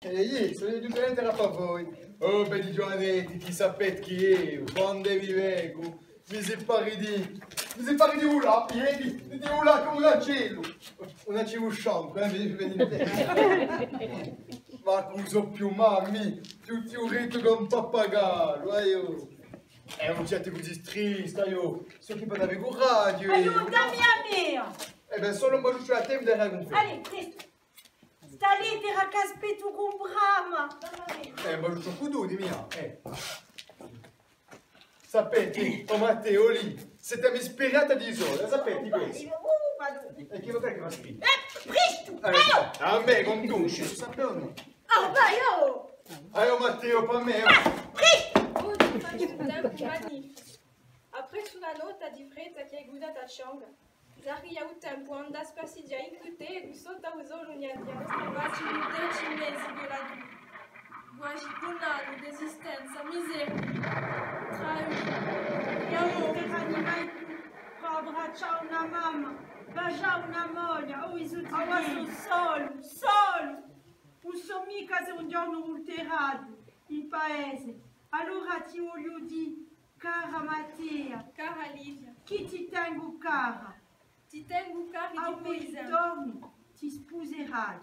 Ehi, sono giustamente era per voi. Oh, belli giovanetti, chi sapete chi è, quando vivevo, mi si pare di là, ieri, di là come una cilusciante, ma accuso più mammi, tutti un rito con un pappagallo, io. Non siete così tristi, io, so che parlavi con radio. Aiutami a me! Ben, solo un po' sulla tempo del ragazzo. Allez, presto! Sta lì ti raccaspeto con brama! Ma non c'ho più di mia, Sapete, oh Matteo lì, siete mi ispirata di isola, sapete questo? E chi lo crede che va a scrivere? Presto! A me, con tu, ci sapete o no? Ah, vai, oh! Oh Matteo, per me, Presto! Oh, tu fai un tempo magnifico. Après sulla nota di fretta che hai guidato a Changa, Zari ha un tempo andato spassi già incute e sotto usò l'unione osservati in 10 mesi di la vita. Guagi punano, desistenza, miseria, Io per animai per abbracciare una mamma, baciare una moglie, oh i tutti solo, non so mica se un giorno ulterato in paese. Allora ti voglio dire, cara Mattea, cara Livia, chi ti tengo cara? ti tengo cari A di cui paese. torni, ti sposerai.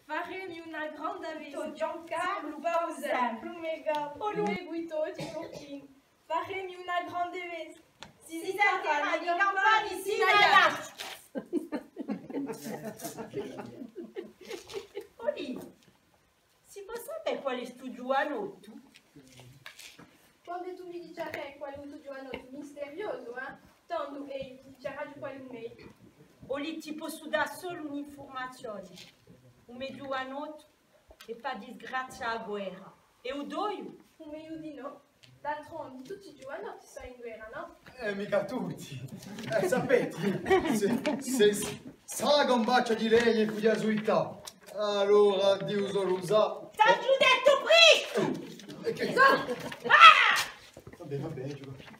Faremi una grande avesa. Giancarlo Bausen. Plumega, Plume Guito, di Turchine. Faremi una grande avesa. Si sarà di campani Oli, si può sapere quale studio hanno tu? Quando tu mi dicerai quale un tuo misterioso, tanto e ti dicerai di quale un mail. Oli, ti posso dare solo un'informazione. Un medio anotto e pas disgrazia a guerra. E o doio? Un mail di no. D'altronde, tutti i giovanotti sono in guerra, no? mica tutti. Sapete, se sa gambaccia di lei e qui a suità, allora Dio solo usa. T'ha giù detto presto! Che? Ah! Va bene, gioco.